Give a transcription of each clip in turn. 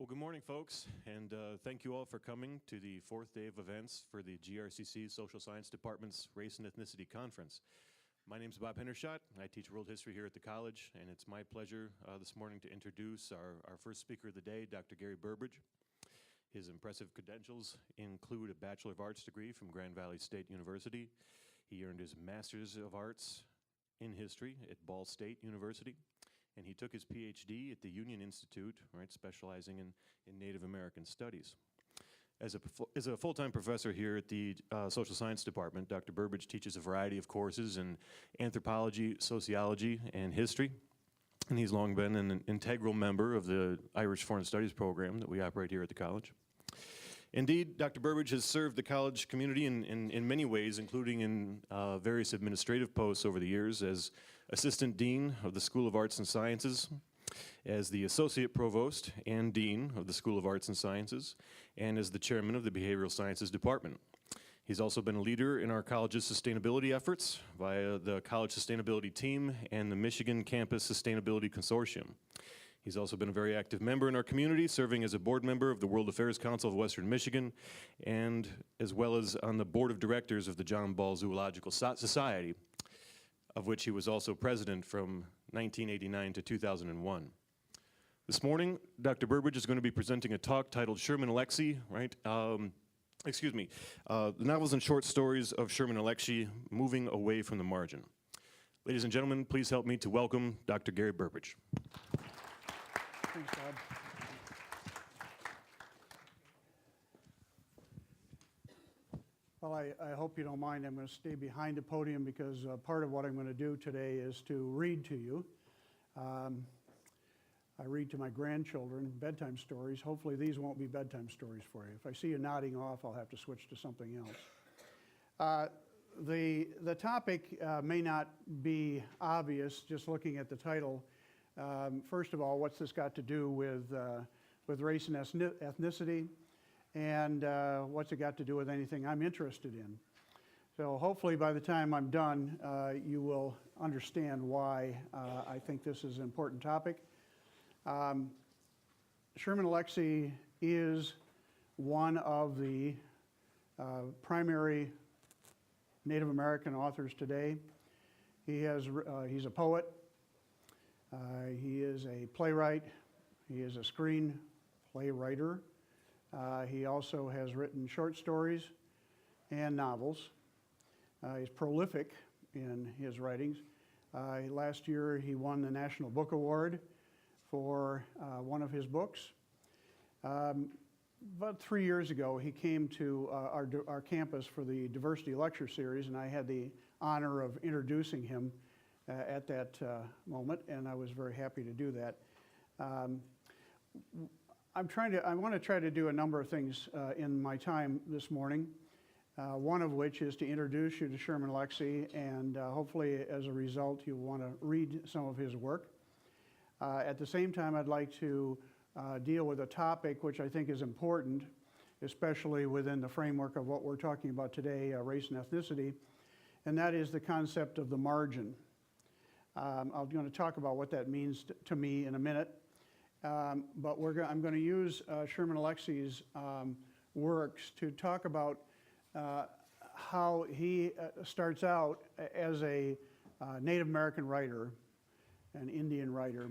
Well, good morning, folks, and thank you all for coming to the fourth day of events for the GRCC Social Science Department's Race and Ethnicity Conference. My name is Bob Hendershot. I teach world history here at the college, and it's my pleasure this morning to introduce our first speaker of the day, Dr. Gary Burbridge. His impressive credentials include a Bachelor of Arts degree from Grand Valley State University. He earned his Master's of Arts in History at Ball State University. And he took his PhD at the Union Institute, right, specializing in Native American studies. As a full-time professor here at the Social Science Department, Dr. Burbridge teaches a variety of courses in anthropology, sociology, and history. And he's long been an integral member of the Irish Foreign Studies program that we operate here at the college. Indeed, Dr. Burbridge has served the college community in many ways, including in various administrative posts over the years as Assistant Dean of the School of Arts and Sciences, as the Associate Provost and Dean of the School of Arts and Sciences, and as the Chairman of the Behavioral Sciences Department. He's also been a leader in our college's sustainability efforts via the College Sustainability Team and the Michigan Campus Sustainability Consortium. He's also been a very active member in our community, serving as a board member of the World Affairs Council of Western Michigan, and as well as on the board of directors of the John Ball Zoological Society, of which he was also president from 1989 to 2001. This morning, Dr. Burbridge is going to be presenting a talk titled Sherman Alexie, right? The novels and short stories of Sherman Alexie, Moving Away from the Margin. Ladies and gentlemen, please help me to welcome Dr. Gary Burbridge. Thanks, Bob. Well, I hope you don't mind. I'm going to stay behind the podium because part of what I'm going to do today is to read to you. I read to my grandchildren bedtime stories. Hopefully these won't be bedtime stories for you. If I see you nodding off, I'll have to switch to something else. The topic may not be obvious just looking at the title. First of all, what's this got to do with race and ethnicity? And what's it got to do with anything I'm interested in? So hopefully by the time I'm done, you will understand why I think this is an important topic. Sherman Alexie is one of the primary Native American authors today. He's a poet. He is a playwright. He is a screenplay writer. He also has written short stories and novels. He's prolific in his writings. Last year he won the National Book Award for one of his books. About 3 years ago he came to our campus for the Diversity Lecture Series, and I had the honor of introducing him at that moment, and I was very happy to do that. I want to try to do a number of things in my time this morning, one of which is to introduce you to Sherman Alexie, and hopefully as a result you'll want to read some of his work. At the same time, I'd like to deal with a topic which I think is important, especially within the framework of what we're talking about today, race and ethnicity, and that is the concept of the margin. I'm going to talk about what that means to me in a minute. But I'm going to use Sherman Alexie's works to talk about how he starts out as a Native American writer, an Indian writer,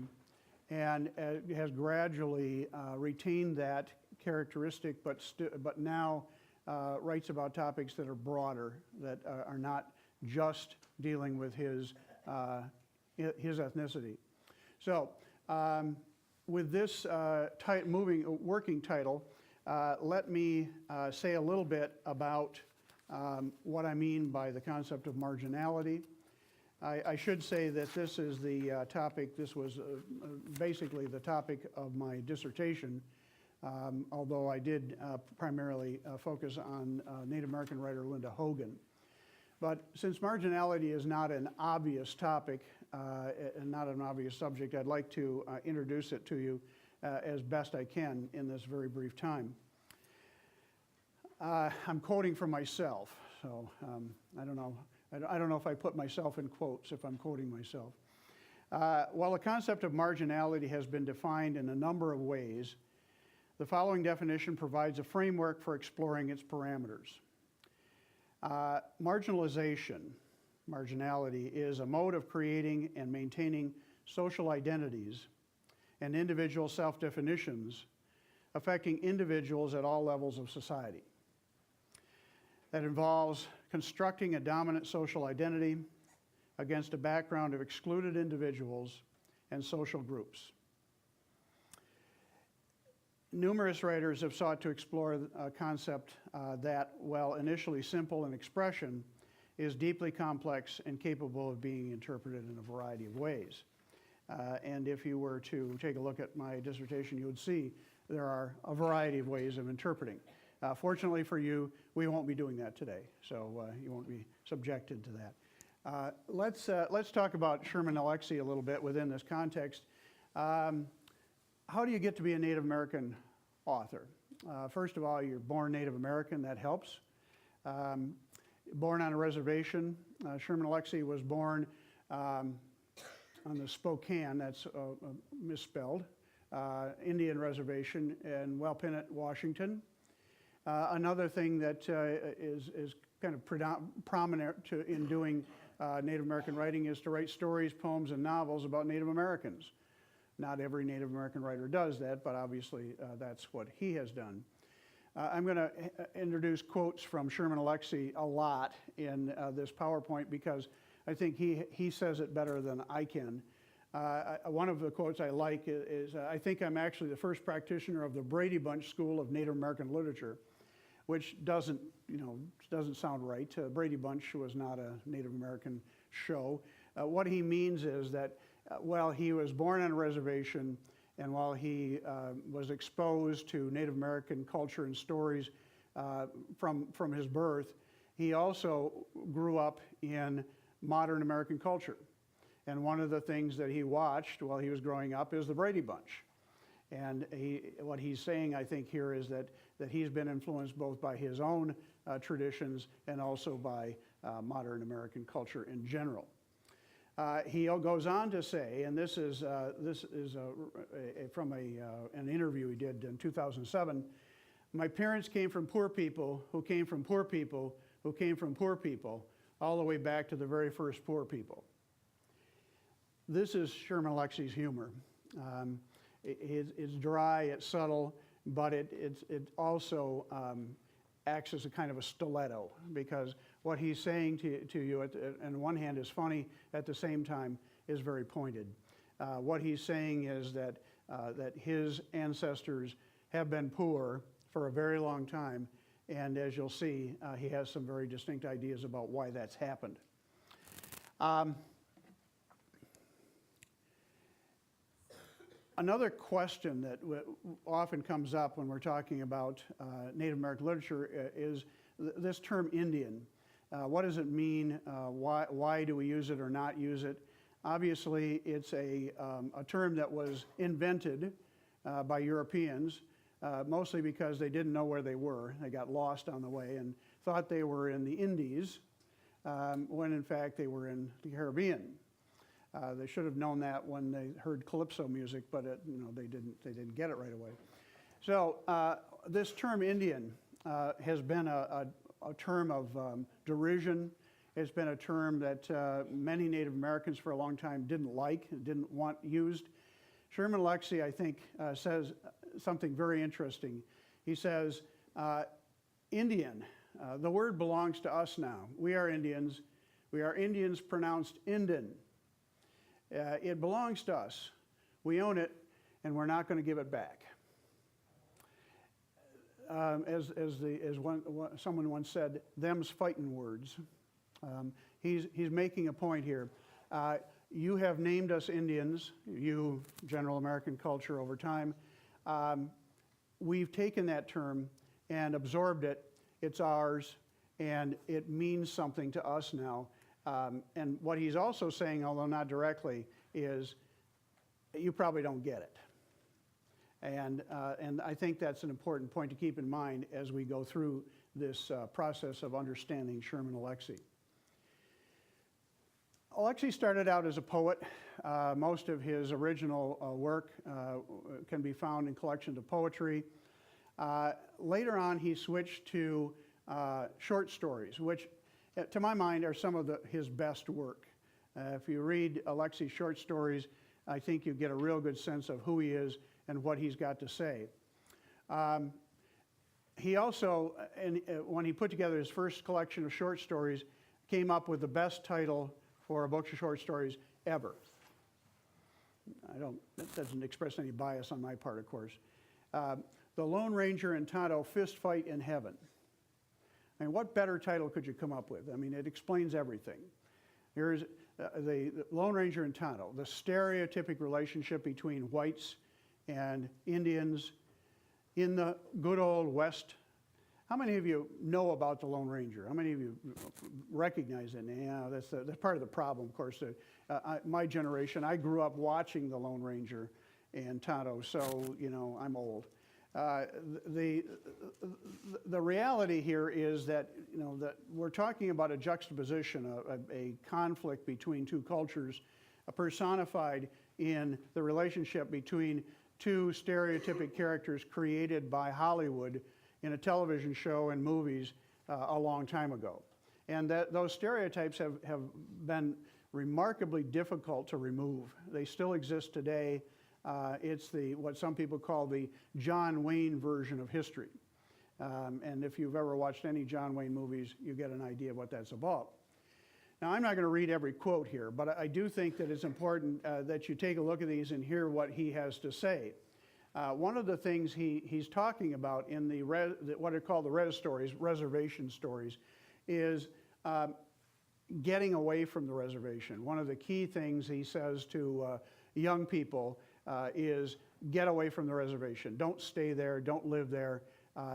and has gradually retained that characteristic, but now writes about topics that are broader, that are not just dealing with his ethnicity. So, with this working title, let me say a little bit about what I mean by the concept of marginality. I should say that this is the topic, this was basically the topic of my dissertation, although I did primarily focus on Native American writer Linda Hogan. But since marginality is not an obvious topic and not an obvious subject, I'd like to introduce it to you as best I can in this very brief time. I'm quoting from myself, so I don't know if I put myself in quotes if I'm quoting myself. While the concept of marginality has been defined in a number of ways, The following definition provides a framework for exploring its parameters. Marginality, is a mode of creating and maintaining social identities and individual self-definitions affecting individuals at all levels of society. That involves constructing a dominant social identity against a background of excluded individuals and social groups. Numerous writers have sought to explore a concept that, while initially simple in expression, is deeply complex and capable of being interpreted in a variety of ways. And if you were to take a look at my dissertation, you would see there are a variety of ways of interpreting. Fortunately for you, we won't be doing that today, so you won't be subjected to that. Let's talk about Sherman Alexie a little bit within this context. How do you get to be a Native American author? First of all, you're born Native American, that helps. Born on a reservation. Sherman Alexie was born on the Spokane, that's misspelled, Indian Reservation in Wellpinit, Washington. Another thing that is kind of prominent in doing Native American writing is to write stories, poems, and novels about Native Americans. Not every Native American writer does that, but obviously that's what he has done. I'm going to introduce quotes from Sherman Alexie a lot in this PowerPoint because I think he says it better than I can. One of the quotes I like is, I think I'm actually the first practitioner of the Brady Bunch School of Native American Literature, which doesn't sound right. Brady Bunch was not a Native American show. What he means is that while he was born on a reservation and while he was exposed to Native American culture and stories from his birth, he also grew up in modern American culture. And one of the things that he watched while he was growing up is the Brady Bunch. And what he's saying, I think, here is that he's been influenced both by his own traditions and also by modern American culture in general. He goes on to say, and this is from an interview he did in 2007, "My parents came from poor people who came from poor people who came from poor people, all the way back to the very first poor people." This is Sherman Alexie's humor. It's dry, it's subtle, but it also acts as a kind of a stiletto, because what he's saying to you on one hand is funny, at the same time is very pointed. What he's saying is that his ancestors have been poor for a very long time, and as you'll see, he has some very distinct ideas about why that's happened. Another question that often comes up when we're talking about Native American literature is this term Indian. What does it mean? Why do we use it or not use it? Obviously, it's a term that was invented by Europeans, mostly because they didn't know where they were. They got lost on the way and thought they were in the Indies, when in fact they were in the Caribbean. They should have known that when they heard calypso music, but they didn't get it right away. So this term Indian has been a term of derision. It's been a term that many Native Americans for a long time didn't like, didn't want used. Sherman Alexie, I think, says something very interesting. He says, Indian, the word belongs to us now. We are Indians. We are Indians pronounced Indin. It belongs to us. We own it, and we're not going to give it back. Someone once said, "Them's fighting words." He's making a point here. You have named us Indians, you, general American culture over time. We've taken that term and absorbed it. It's ours, and it means something to us now. And what he's also saying, although not directly, is you probably don't get it. And I think that's an important point to keep in mind as we go through this process of understanding Sherman Alexie. Alexie started out as a poet. Most of his original work can be found in collections of poetry. Later on, he switched to short stories, which, to my mind, are some of his best work. If you read Alexie's short stories, I think you get a real good sense of who he is and what he's got to say. He also, when he put together his first collection of short stories, came up with the best title for a book of short stories ever. That doesn't express any bias on my part, of course. The Lone Ranger and Tonto Fist Fight in Heaven. I mean, what better title could you come up with? I mean, it explains everything. Here's the Lone Ranger and Tonto, the stereotypic relationship between whites and Indians in the good old West. How many of you know about the Lone Ranger? How many of you recognize it? Yeah, that's part of the problem, of course. My generation, I grew up watching the Lone Ranger and Tonto, so, you know, I'm old. The reality here is that, you know, that we're talking about a juxtaposition, a conflict between two cultures, personified in the relationship between two stereotypic characters created by Hollywood in a television show and movies a long time ago. And those stereotypes have been remarkably difficult to remove. They still exist today. It's what some people call the John Wayne version of history. And if you've ever watched any John Wayne movies, you get an idea of what that's about. Now, I'm not going to read every quote here, but I do think that it's important that you take a look at these and hear what he has to say. One of the things he's talking about in what are called the res stories, reservation stories, is getting away from the reservation. One of the key things he says to young people is get away from the reservation. Don't stay there. Don't live there.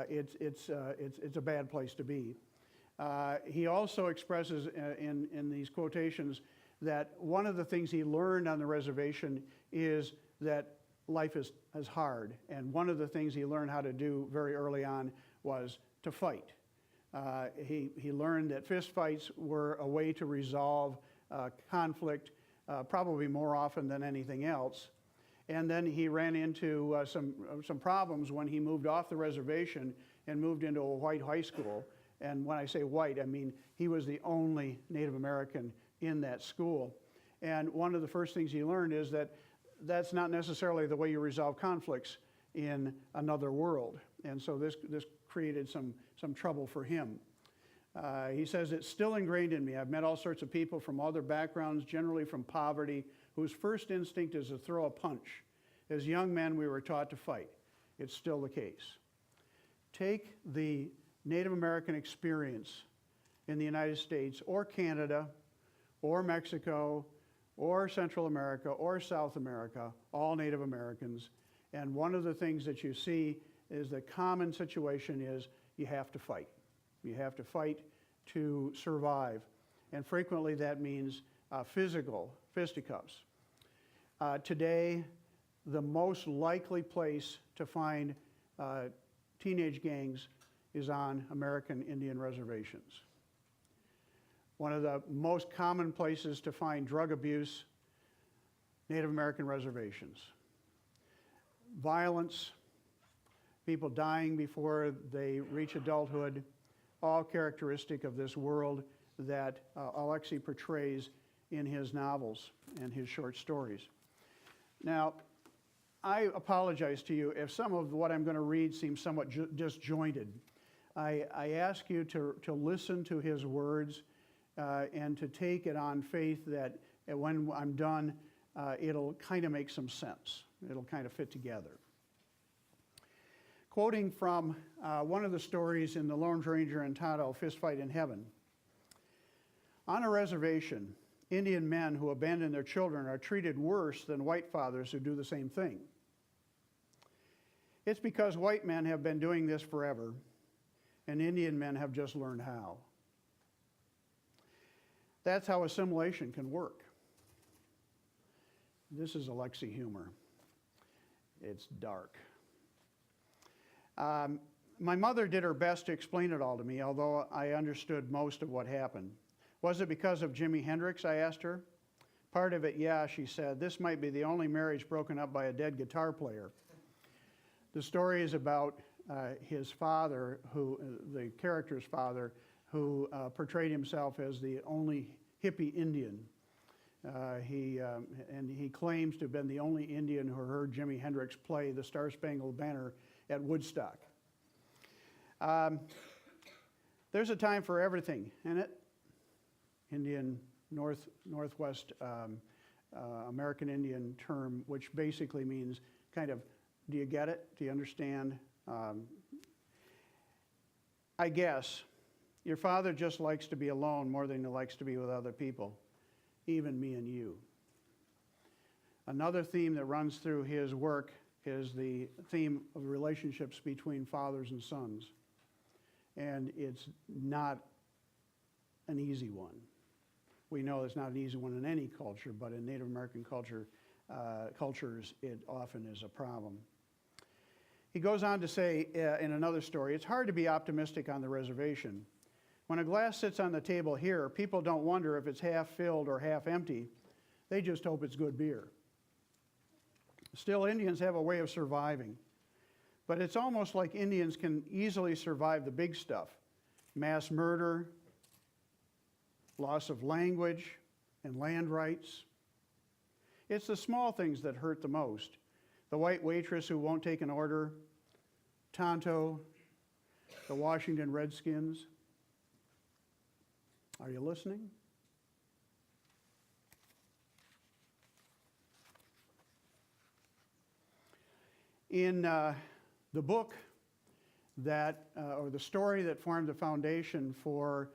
It's a bad place to be. He also expresses in these quotations that one of the things he learned on the reservation is that life is hard, and one of the things he learned how to do very early on was to fight. He learned that fist fights were a way to resolve conflict, probably more often than anything else. And then he ran into some problems when he moved off the reservation and moved into a white high school. And when I say white, I mean he was the only Native American in that school. And one of the first things he learned is that that's not necessarily the way you resolve conflicts in another world. And so this created some trouble for him. He says, it's still ingrained in me. I've met all sorts of people from other backgrounds, generally from poverty, whose first instinct is to throw a punch. As young men, we were taught to fight. It's still the case. Take the Native American experience in the United States or Canada or Mexico or Central America or South America, all Native Americans, and one of the things that you see is the common situation is you have to fight. You have to fight to survive. And frequently that means physical fisticuffs. Today, the most likely place to find teenage gangs is on American Indian reservations. One of the most common places to find drug abuse, Native American reservations. Violence, people dying before they reach adulthood, all characteristic of this world that Alexie portrays in his novels and his short stories. Now, I apologize to you if some of what I'm going to read seems somewhat disjointed. I ask you to listen to his words and to take it on faith that when I'm done, it'll kind of make some sense. It'll kind of fit together. Quoting from one of the stories in The Lone Ranger and Tonto, Fist Fight in Heaven. On a reservation, Indian men who abandon their children are treated worse than white fathers who do the same thing. It's because white men have been doing this forever, and Indian men have just learned how. That's how assimilation can work. This is Alexie humor. It's dark. My mother did her best to explain it all to me, although I understood most of what happened. Was it because of Jimi Hendrix, I asked her. Part of it, yeah, she said. This might be the only marriage broken up by a dead guitar player. The story is about his father, the character's father, who portrayed himself as the only hippie Indian. He claims to have been the only Indian who heard Jimi Hendrix play the Star-Spangled Banner at Woodstock. There's a time for everything, isn't it? Indian, Northwest American Indian term, which basically means kind of, do you get it? Do you understand? I guess your father just likes to be alone more than he likes to be with other people, even me and you. Another theme that runs through his work is the theme of relationships between fathers and sons. And it's not an easy one. We know it's not an easy one in any culture, but in Native American cultures, it often is a problem. He goes on to say in another story, it's hard to be optimistic on the reservation. When a glass sits on the table here, people don't wonder if it's half filled or half empty. They just hope it's good beer. Still, Indians have a way of surviving. But it's almost like Indians can easily survive the big stuff. Mass murder, loss of language and land rights. It's the small things that hurt the most. The white waitress who won't take an order, Tonto, the Washington Redskins. Are you listening? In the book or the story that formed the foundation for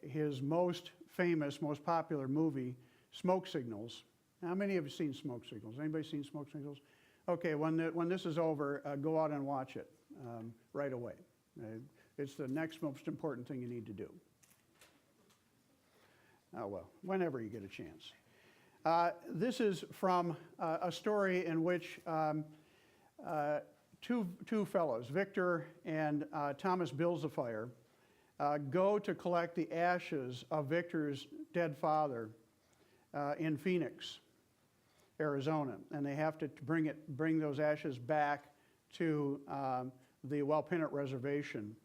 his most famous, most popular movie, Smoke Signals. How many of you seen Smoke Signals? Anybody seen Smoke Signals? Okay, when this is over, go out and watch it right away. It's the next most important thing you need to do. Oh, well, whenever you get a chance. This is from a story in which two fellows, Victor and Thomas Bilzefire, go to collect the ashes of Victor's dead father in Phoenix, Arizona, and they have to bring those ashes back to the Walpinut Reservation,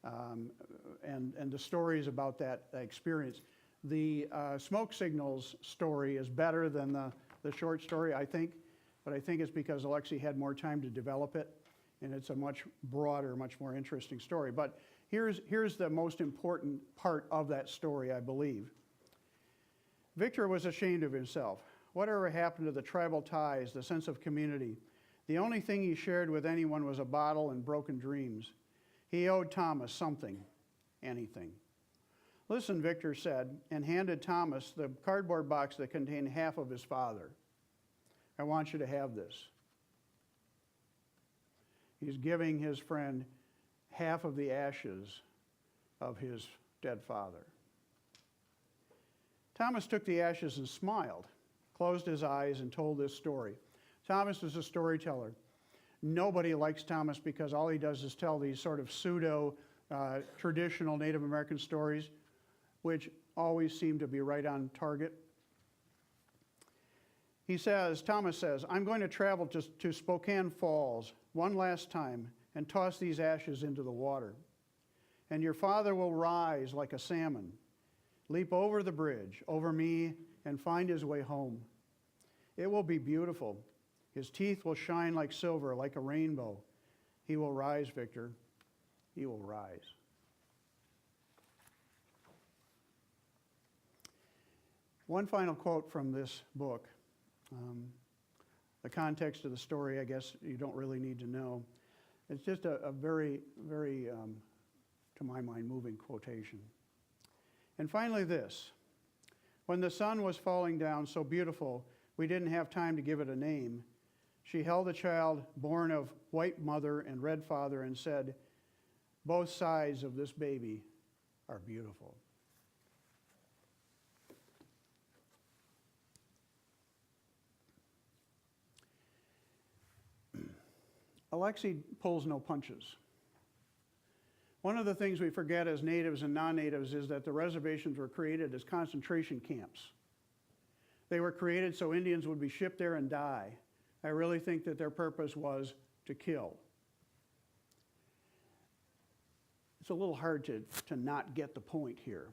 and the stories about that experience. The Smoke Signals story is better than the short story, I think, but I think it's because Alexie had more time to develop it, and it's a much broader, much more interesting story. But here's the most important part of that story, I believe. Victor was ashamed of himself. Whatever happened to the tribal ties, the sense of community? The only thing he shared with anyone was a bottle and broken dreams. He owed Thomas something, anything. Listen, Victor said, and handed Thomas the cardboard box that contained half of his father. I want you to have this. He's giving his friend half of the ashes of his dead father. Thomas took the ashes and smiled, closed his eyes, and told this story. Thomas is a storyteller. Nobody likes Thomas because all he does is tell these sort of traditional Native American stories, which always seem to be right on target. Thomas says, I'm going to travel to Spokane Falls one last time and toss these ashes into the water. And your father will rise like a salmon, leap over the bridge, over me, and find his way home. It will be beautiful. His teeth will shine like silver, like a rainbow. He will rise, Victor. He will rise. One final quote from this book. The context of the story, I guess you don't really need to know. It's just a very, very, to my mind, moving quotation. And finally this. When the sun was falling down so beautiful, we didn't have time to give it a name. She held the child born of white mother and red father and said, both sides of this baby are beautiful. Alexie pulls no punches. One of the things we forget as natives and non-natives is that the reservations were created as concentration camps. They were created so Indians would be shipped there and die. I really think that their purpose was to kill. It's a little hard to not get the point here.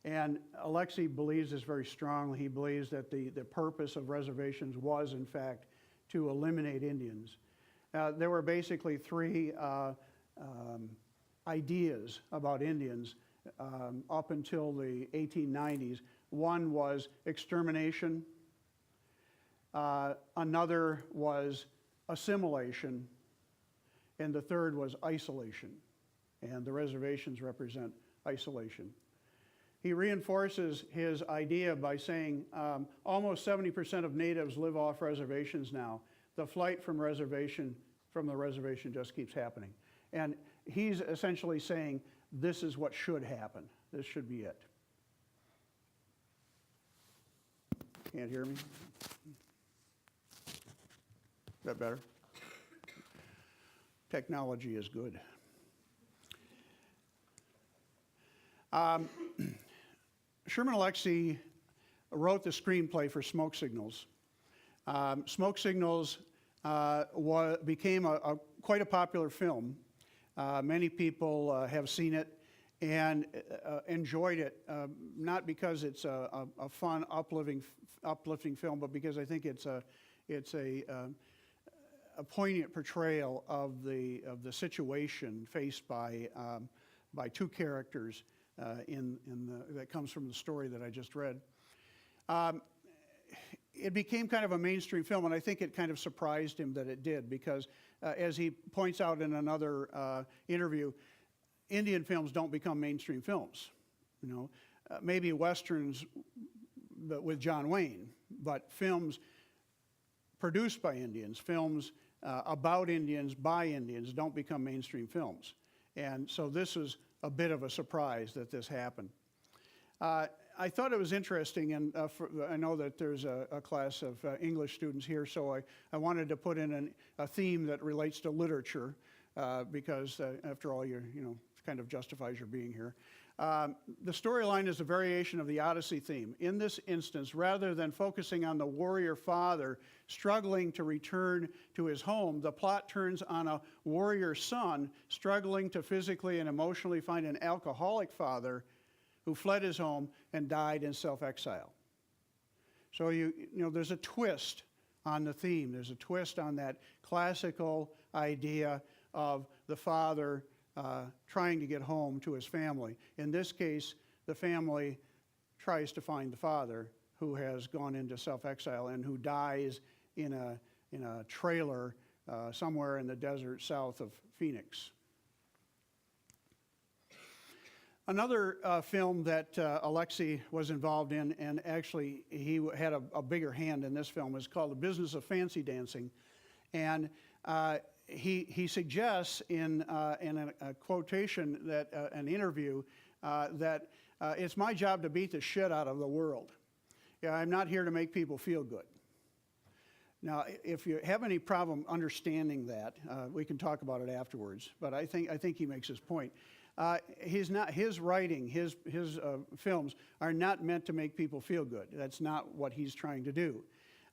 And Alexie believes this very strongly. He believes that the purpose of reservations was, in fact, to eliminate Indians. There were basically three ideas about Indians up until the 1890s. One was extermination. Another was assimilation. And the third was isolation. And the reservations represent isolation. He reinforces his idea by saying almost 70% of natives live off reservations now. The flight from the reservation just keeps happening. And he's essentially saying this is what should happen. This should be it. Can't hear me? Is that better? Technology is good. Sherman Alexie wrote the screenplay for Smoke Signals. Smoke Signals became quite a popular film. Many people have seen it and enjoyed it, not because it's a fun, uplifting film, but because I think it's a poignant portrayal of the situation faced by two characters that comes from the story that I just read. It became kind of a mainstream film, and I think it kind of surprised him that it did, because as he points out in another interview, Indian films don't become mainstream films. You know, maybe westerns with John Wayne, but films produced by Indians, films about Indians by Indians don't become mainstream films. And so this is a bit of a surprise that this happened. I thought it was interesting, and I know that there's a class of English students here, so I wanted to put in a theme that relates to literature, because after all, it kind of justifies your being here. The storyline is a variation of the Odyssey theme. In this instance, rather than focusing on the warrior father struggling to return to his home, the plot turns on a warrior son struggling to physically and emotionally find an alcoholic father who fled his home and died in self-exile. So there's a twist on the theme. There's a twist on that classical idea of the father trying to get home to his family. In this case, the family tries to find the father who has gone into self-exile and who dies in a trailer somewhere in the desert south of Phoenix. Another film that Alexie was involved in, and actually he had a bigger hand in this film, is called The Business of Fancy Dancing. And he suggests in a quotation, an interview, that it's my job to beat the shit out of the world. Yeah, I'm not here to make people feel good. Now, if you have any problem understanding that, we can talk about it afterwards. But I think he makes his point. His writing, his films are not meant to make people feel good. That's not what he's trying to do.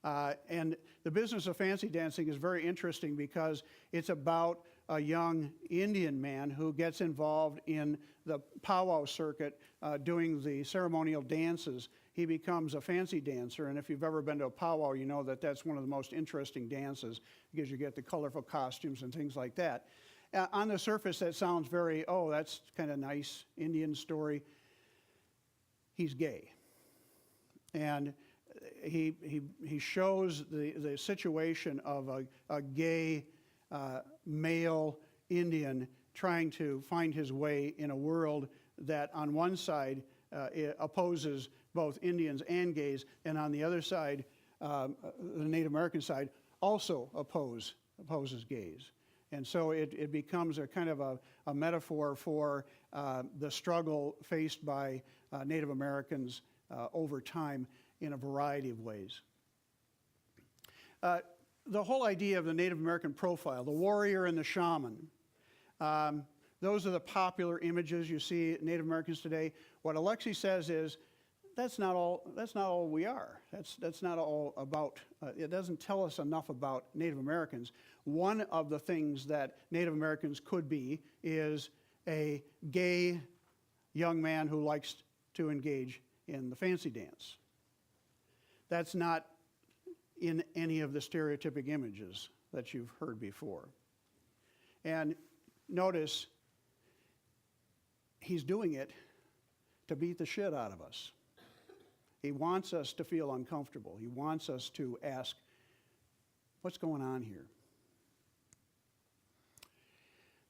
And The Business of Fancy Dancing is very interesting because it's about a young Indian man who gets involved in the powwow circuit doing the ceremonial dances. He becomes a fancy dancer, and if you've ever been to a powwow, you know that that's one of the most interesting dances because you get the colorful costumes and things like that. On the surface, that sounds very, that's kind of nice Indian story. He's gay. And he shows the situation of a gay male Indian trying to find his way in a world that on one side opposes both Indians and gays, and on the other side, the Native American side, also opposes gays. And so it becomes a kind of a metaphor for the struggle faced by Native Americans over time in a variety of ways. The whole idea of the Native American profile, the warrior and the shaman, those are the popular images you see Native Americans today. What Alexie says is, that's not all we are. That's not all about, it doesn't tell us enough about Native Americans. One of the things that Native Americans could be is a gay young man who likes to engage in the fancy dance. That's not in any of the stereotypic images that you've heard before. And notice, he's doing it to beat the shit out of us. He wants us to feel uncomfortable. He wants us to ask, what's going on here?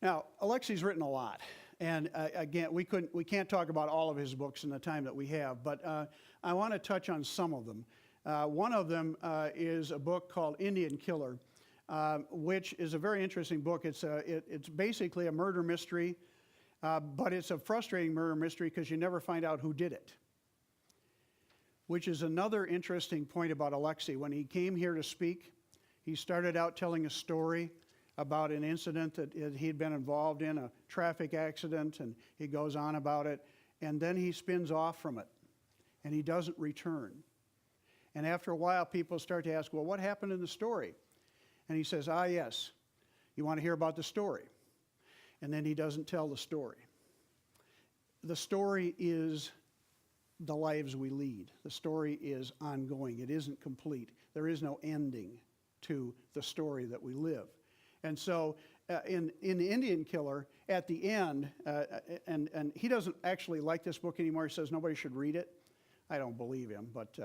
Now, Alexie's written a lot. And again, we can't talk about all of his books in the time that we have, but I want to touch on some of them. One of them is a book called Indian Killer, which is a very interesting book. It's basically a murder mystery, but it's a frustrating murder mystery because you never find out who did it, which is another interesting point about Alexie. When he came here to speak, he started out telling a story about an incident that he'd been involved in, a traffic accident, and he goes on about it, and then he spins off from it, and he doesn't return. And after a while, people start to ask, well, what happened in the story? And he says, yes, you want to hear about the story? And then he doesn't tell the story. The story is the lives we lead. The story is ongoing. It isn't complete. There is no ending to the story that we live. And so in The Indian Killer, at the end, and he doesn't actually like this book anymore. He says nobody should read it. I don't believe him, but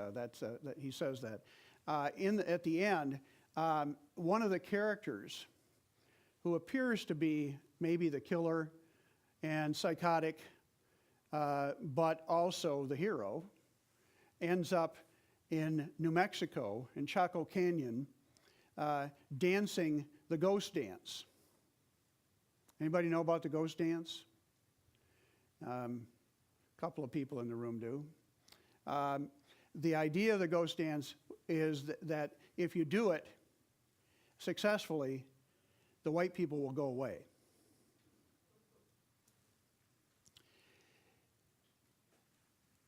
he says that. At the end, one of the characters who appears to be maybe the killer and psychotic, but also the hero, ends up in New Mexico, in Chaco Canyon, dancing the ghost dance. Anybody know about the ghost dance? A couple of people in the room do. The idea of the ghost dance is that if you do it successfully, the white people will go away.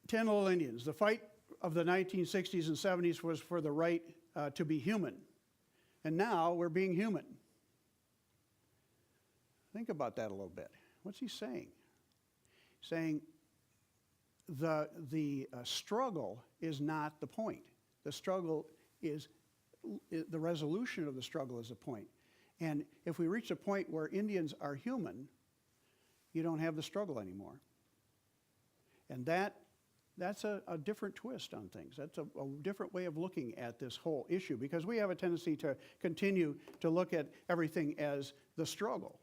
Ten Little Indians. The fight of the 1960s and 70s was for the right to be human. And now we're being human. Think about that a little bit. What's he saying? Saying the struggle is not the point. The struggle is, the resolution of the struggle is the point. And if we reach a point where Indians are human, you don't have the struggle anymore. And that's a different twist on things. That's a different way of looking at this whole issue, because we have a tendency to continue to look at everything as the struggle,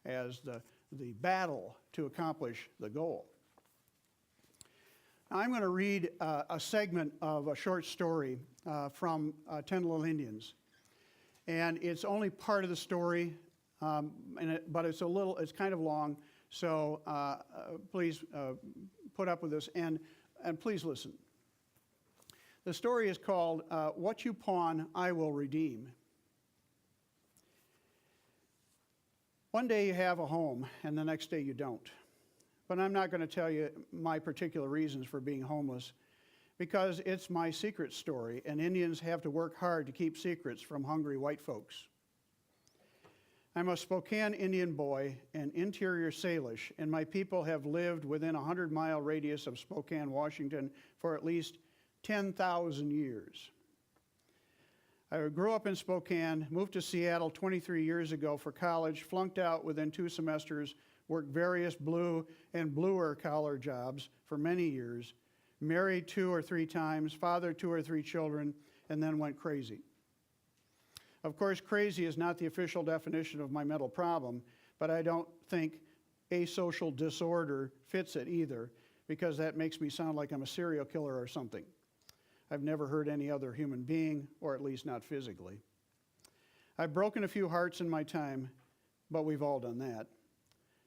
as the battle to accomplish the goal. Now, I'm going to read a segment of a short story from 10 Little Indians. And it's only part of the story, but it's kind of long, so please put up with this. And please listen. The story is called, What You Pawn, I Will Redeem. One day you have a home, and the next day you don't. But I'm not going to tell you my particular reasons for being homeless, because it's my secret story, and Indians have to work hard to keep secrets from hungry white folks. I'm a Spokane Indian boy, an interior Salish, and my people have lived within a 100-mile radius of Spokane, Washington for at least 10,000 years. I grew up in Spokane, moved to Seattle 23 years ago for college, flunked out within 2 semesters, worked various blue and bluer collar jobs for many years, married 2 or 3 times, fathered 2 or 3 children, and then went crazy. Of course, crazy is not the official definition of my mental problem, but I don't think asocial disorder fits it either, because that makes me sound like I'm a serial killer or something. I've never hurt any other human being, or at least not physically. I've broken a few hearts in my time, but we've all done that.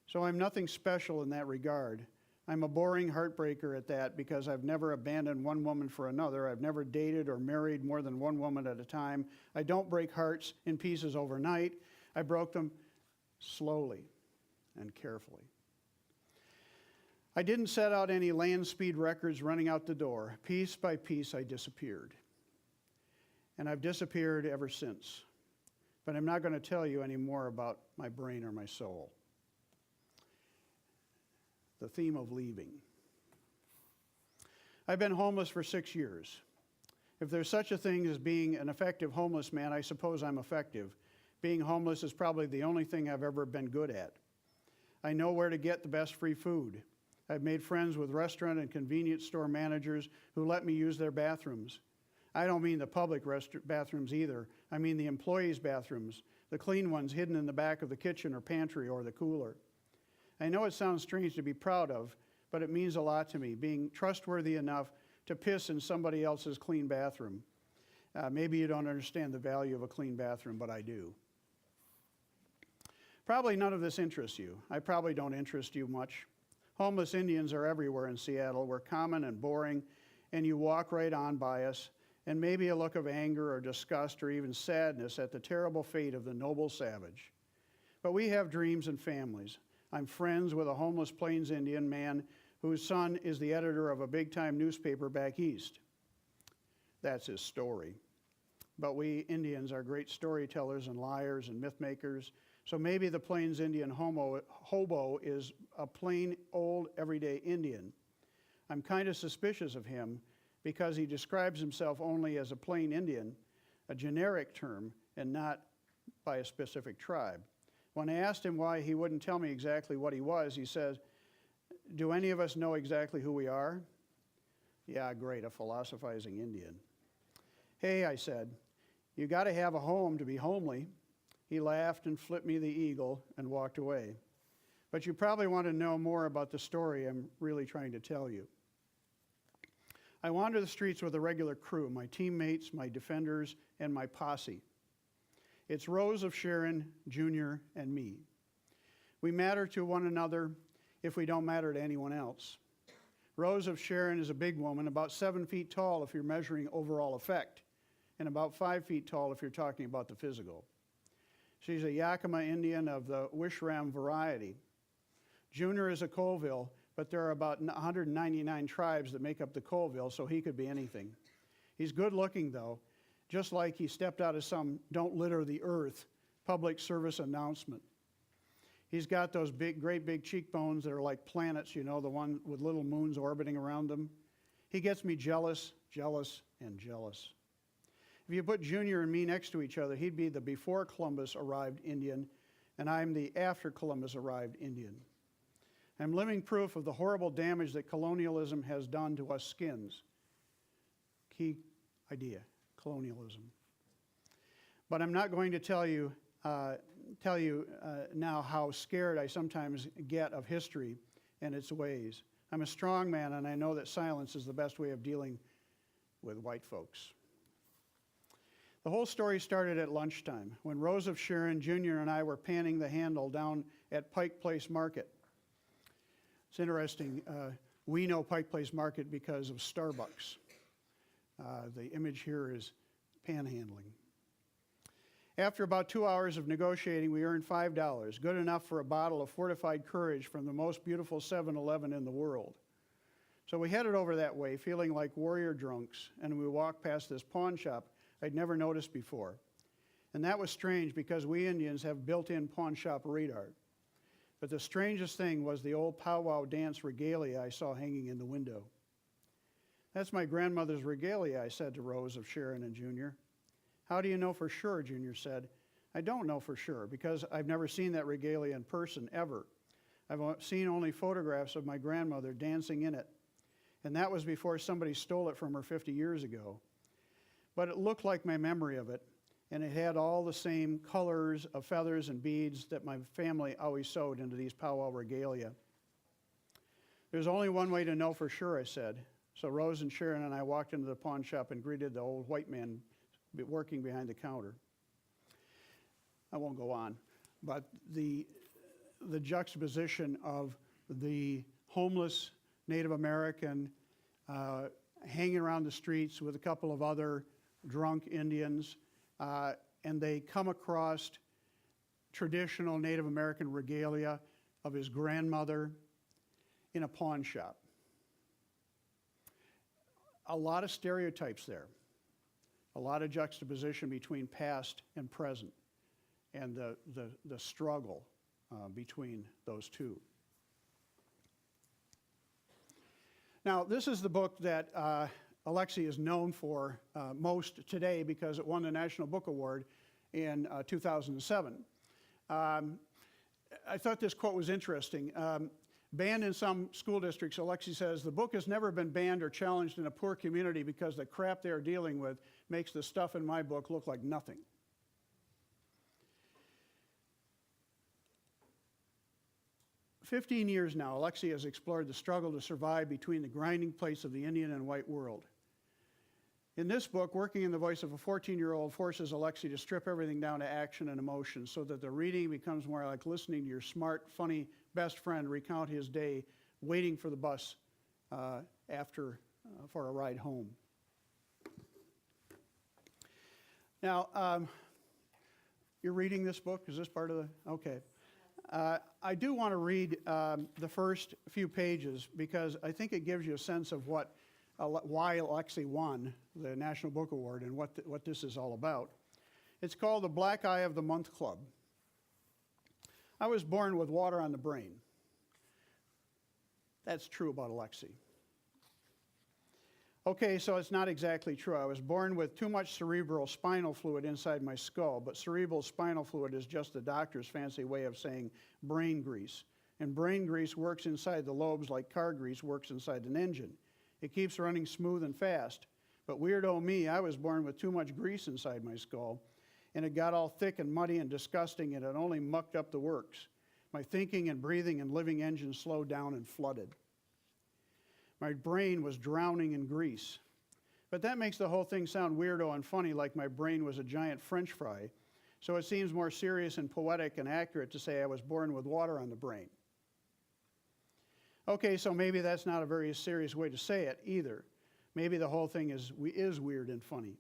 So I'm nothing special in that regard. I'm a boring heartbreaker at that, because I've never abandoned one woman for another. I've never dated or married more than one woman at a time. I don't break hearts in pieces overnight. I broke them slowly. and carefully. I didn't set out any land speed records running out the door. Piece by piece, I disappeared. And I've disappeared ever since. But I'm not going to tell you any more about my brain or my soul. The theme of leaving. I've been homeless for 6 years. If there's such a thing as being an effective homeless man, I suppose I'm effective. Being homeless is probably the only thing I've ever been good at. I know where to get the best free food. I've made friends with restaurant and convenience store managers who let me use their bathrooms. I don't mean the public bathrooms either. I mean the employees' bathrooms, the clean ones hidden in the back of the kitchen or pantry or the cooler. I know it sounds strange to be proud of, but it means a lot to me, being trustworthy enough to piss in somebody else's clean bathroom. Maybe you don't understand the value of a clean bathroom, but I do. Probably none of this interests you. I probably don't interest you much. Homeless Indians are everywhere in Seattle. We're common and boring, and you walk right on by us, and maybe a look of anger or disgust or even sadness at the terrible fate of the noble savage. But we have dreams and families. I'm friends with a homeless Plains Indian man whose son is the editor of a big-time newspaper back east. That's his story. But we Indians are great storytellers and liars and myth makers, so maybe the Plains Indian hobo is a plain, old, everyday Indian. I'm kind of suspicious of him because he describes himself only as a plain Indian, a generic term, and not by a specific tribe. When I asked him why he wouldn't tell me exactly what he was, he says, "Do any of us know exactly who we are?" Yeah, great, a philosophizing Indian. "Hey," I said, "you got to have a home to be homely." He laughed and flipped me the eagle and walked away. But you probably want to know more about the story I'm really trying to tell you. I wander the streets with a regular crew, my teammates, my defenders, and my posse. It's Rose of Sharon, Jr., and me. We matter to one another if we don't matter to anyone else. Rose of Sharon is a big woman, about 7 feet tall if you're measuring overall effect, and about 5 feet tall if you're talking about the physical. She's a Yakima Indian of the Wishram variety. Junior is a Colville, but there are about 199 tribes that make up the Colville, so he could be anything. He's good looking, though, just like he stepped out of some "Don't Litter the Earth" public service announcement. He's got those great big cheekbones that are like planets, you know, the one with little moons orbiting around them. He gets me jealous, and jealous. If you put Junior and me next to each other, he'd be the before Columbus arrived Indian, and I'm the after Columbus arrived Indian. I'm living proof of the horrible damage that colonialism has done to us skins. Key idea, colonialism. But I'm not going to tell you now how scared I sometimes get of history and its ways. I'm a strong man, and I know that silence is the best way of dealing with white folks. The whole story started at lunchtime when Rose of Sharon, Jr. and I were panning the handle down at Pike Place Market. It's interesting. We know Pike Place Market because of Starbucks. The image here is panhandling. After about 2 hours of negotiating, we earned $5, good enough for a bottle of fortified courage from the most beautiful 7-Eleven in the world. So we headed over that way, feeling like warrior drunks, and we walked past this pawn shop I'd never noticed before. And that was strange because we Indians have built-in pawn shop radar. But the strangest thing was the old powwow dance regalia I saw hanging in the window. "That's my grandmother's regalia," I said to Rose of Sharon and Jr. "How do you know for sure?" Jr. said. "I don't know for sure because I've never seen that regalia in person ever. I've seen only photographs of my grandmother dancing in it. And that was before somebody stole it from her 50 years ago. But it looked like my memory of it, and it had all the same colors of feathers and beads that my family always sewed into these powwow regalia." "There's only one way to know for sure," I said. So Rose and Sharon and I walked into the pawn shop and greeted the old white man working behind the counter. I won't go on, but the juxtaposition of the homeless Native American hanging around the streets with a couple of other drunk Indians, and they come across traditional Native American regalia, of his grandmother in a pawn shop. A lot of stereotypes there, a lot of juxtaposition between past and present, and the struggle between those two. Now, this is the book that Alexie is known for most today because it won the National Book Award in 2007. I thought this quote was interesting. Banned in some school districts, Alexie says, the book has never been banned or challenged in a poor community because the crap they are dealing with makes the stuff in my book look like nothing. For 15 years now, Alexie has explored the struggle to survive between the grinding plates of the Indian and white world. In this book, Working in the Voice of a 14-year-old forces Alexie to strip everything down to action and emotion so that the reading becomes more like listening to your smart, funny best friend recount his day waiting for the bus for a ride home. Now, you're reading this book? Is this part of the, okay. I do want to read the first few pages because I think it gives you a sense of why Alexie won the National Book Award and what this is all about. It's called The Black Eye of the Month Club. I was born with water on the brain. That's true about Alexie. Okay, so it's not exactly true. I was born with too much cerebral spinal fluid inside my skull, but cerebral spinal fluid is just the doctor's fancy way of saying brain grease. And brain grease works inside the lobes like car grease works inside an engine. It keeps running smooth and fast. But weirdo me, I was born with too much grease inside my skull, and it got all thick and muddy and disgusting, and it only mucked up the works. My thinking and breathing and living engine slowed down and flooded. My brain was drowning in grease. But that makes the whole thing sound weirdo and funny, like my brain was a giant French fry. So it seems more serious and poetic and accurate to say I was born with water on the brain. Okay, so maybe that's not a very serious way to say it either. Maybe the whole thing is weird and funny.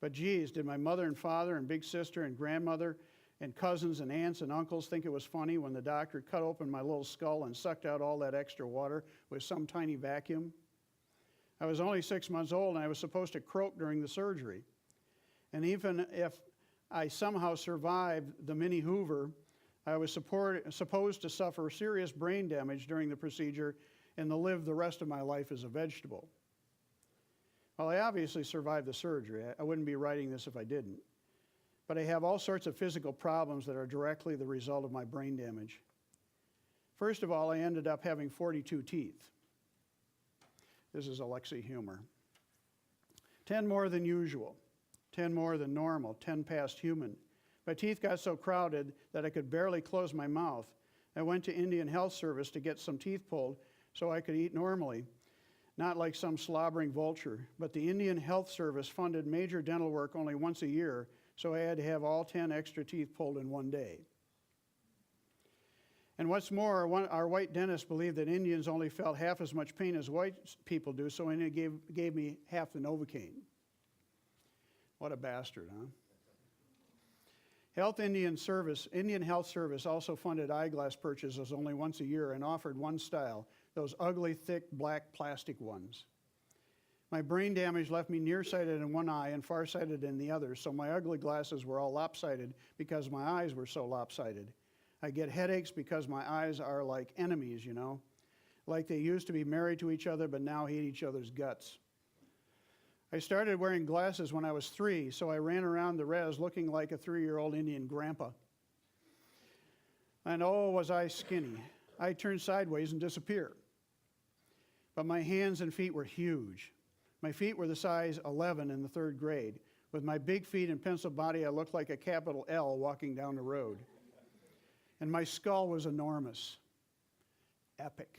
But geez, did my mother and father and big sister and grandmother and cousins and aunts and uncles think it was funny when the doctor cut open my little skull and sucked out all that extra water with some tiny vacuum? I was only 6 months old and I was supposed to croak during the surgery. And even if I somehow survived the mini Hoover, I was supposed to suffer serious brain damage during the procedure and to live the rest of my life as a vegetable. Well, I obviously survived the surgery. I wouldn't be writing this if I didn't. But I have all sorts of physical problems that are directly the result of my brain damage. First of all, I ended up having 42 teeth. This is Alexie humor. 10 more than usual, 10 more than normal, 10 past human. My teeth got so crowded that I could barely close my mouth. I went to Indian Health Service to get some teeth pulled so I could eat normally, not like some slobbering vulture. But the Indian Health Service funded major dental work only once a year, so I had to have all 10 extra teeth pulled in one day. And what's more, our white dentist believed that Indians only felt half as much pain as white people do, so he gave me half the Novocaine. What a bastard, huh? Indian Health Service also funded eyeglass purchases only once a year and offered one style, those ugly, thick, black plastic ones. My brain damage left me nearsighted in one eye and farsighted in the other, so my ugly glasses were all lopsided because my eyes were so lopsided. I get headaches because my eyes are like enemies, you know, like they used to be married to each other but now hate each other's guts. I started wearing glasses when I was 3, so I ran around the res looking like a 3-year-old Indian grandpa. And oh, was I skinny. I'd turn sideways and disappear. But my hands and feet were huge. My feet were the size 11 in the 3rd grade. With my big feet and pencil body, I looked like a capital L walking down the road. And my skull was enormous. Epic.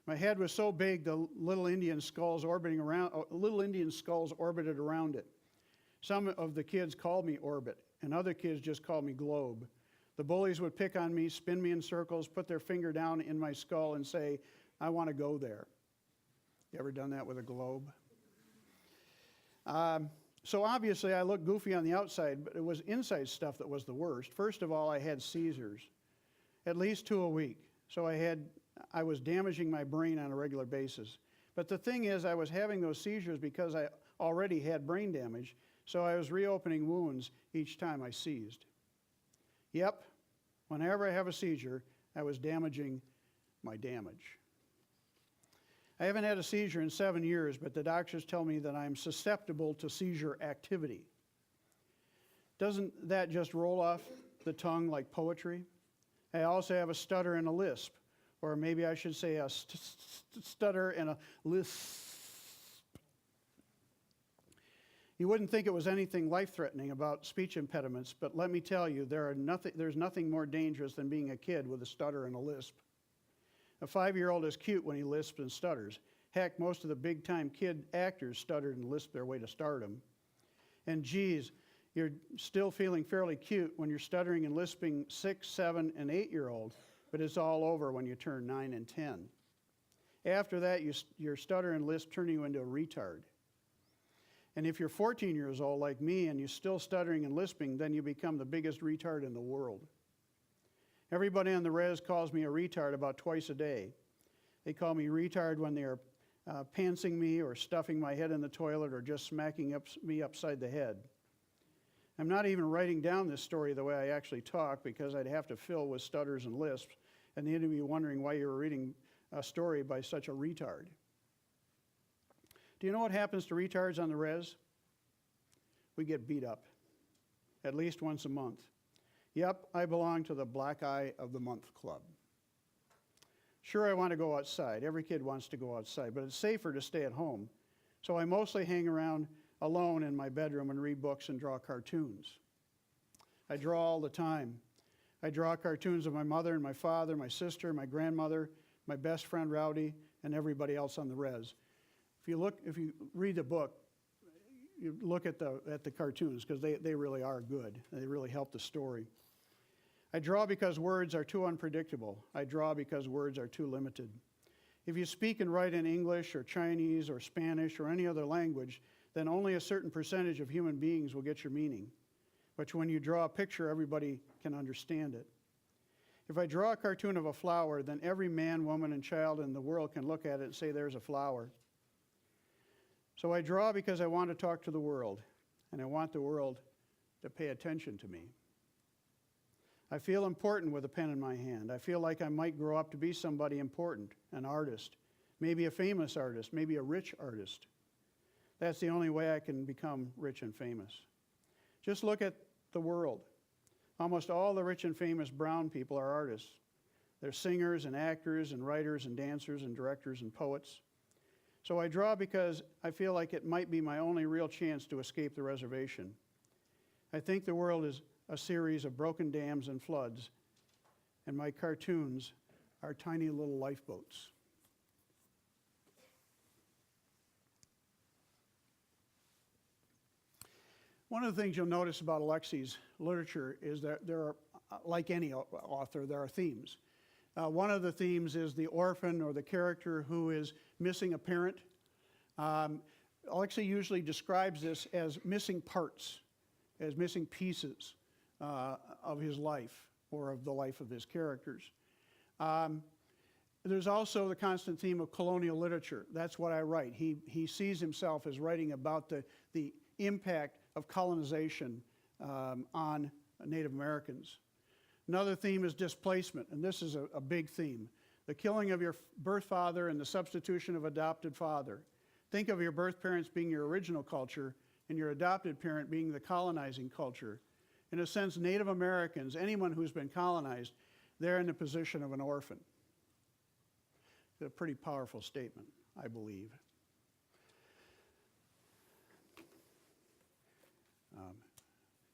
My head was so big, the little Indian skulls orbited around it. Some of the kids called me Orbit, and other kids just called me Globe. The bullies would pick on me, spin me in circles, put their finger down in my skull and say, I want to go there. You ever done that with a globe? So obviously I looked goofy on the outside, but it was inside stuff that was the worst. First of all, I had seizures. at least 2 a week. So I was damaging my brain on a regular basis. But the thing is, I was having those seizures because I already had brain damage, so I was reopening wounds each time I seized. Yep, whenever I have a seizure, I was damaging my damage. I haven't had a seizure in 7 years, but the doctors tell me that I'm susceptible to seizure activity. Doesn't that just roll off the tongue like poetry? I also have a stutter and a lisp, or maybe I should say a stutter and a lisp. You wouldn't think it was anything life-threatening about speech impediments, but let me tell you, there's nothing more dangerous than being a kid with a stutter and a lisp. A 5-year-old is cute when he lisps and stutters. Heck, most of the big-time kid actors stuttered and lisped their way to stardom. And geez, you're still feeling fairly cute when you're stuttering and lisping 6, 7, and 8-year-old, but it's all over when you turn 9 and 10. After that, your stutter and lisp turn you into a retard. And if you're 14 years old like me and you're still stuttering and lisping, then you become the biggest retard in the world. Everybody on the res calls me a retard about twice a day. They call me retard when they are pantsing me or stuffing my head in the toilet or just smacking me upside the head. I'm not even writing down this story the way I actually talk because I'd have to fill with stutters and lisps, and they'd be wondering why you were reading a story by such a retard. Do you know what happens to retards on the res? We get beat up, at least once a month. Yep, I belong to the Black Eye of the Month Club. Sure, I want to go outside. Every kid wants to go outside, but it's safer to stay at home. So I mostly hang around alone in my bedroom and read books and draw cartoons. I draw all the time. I draw cartoons of my mother and my father, my sister, my grandmother, my best friend Rowdy, and everybody else on the res. If you read the book, you look at the cartoons because they really are good. They really help the story. I draw because words are too unpredictable. I draw because words are too limited. If you speak and write in English or Chinese or Spanish or any other language, then only a certain percentage of human beings will get your meaning. But when you draw a picture, everybody can understand it. If I draw a cartoon of a flower, then every man, woman, and child in the world can look at it and say, there's a flower. So I draw because I want to talk to the world, and I want the world to pay attention to me. I feel important with a pen in my hand. I feel like I might grow up to be somebody important, an artist, maybe a famous artist, maybe a rich artist. That's the only way I can become rich and famous. Just look at the world. Almost all the rich and famous brown people are artists. They're singers and actors and writers and dancers and directors and poets. So I draw because I feel like it might be my only real chance to escape the reservation. I think the world is a series of broken dams and floods, and my cartoons are tiny little lifeboats. One of the things you'll notice about Alexie's literature is that there are, like any author, there are themes. One of the themes is the orphan or the character who is missing a parent. Alexie usually describes this as missing parts, as missing pieces of his life or of the life of his characters. There's also the constant theme of colonial literature. That's what I write. He sees himself as writing about the impact of colonization on Native Americans. Another theme is displacement, and this is a big theme. The killing of your birth father and the substitution of adopted father. Think of your birth parents being your original culture and your adopted parent being the colonizing culture. In a sense, Native Americans, anyone who's been colonized, they're in the position of an orphan. It's a pretty powerful statement, I believe.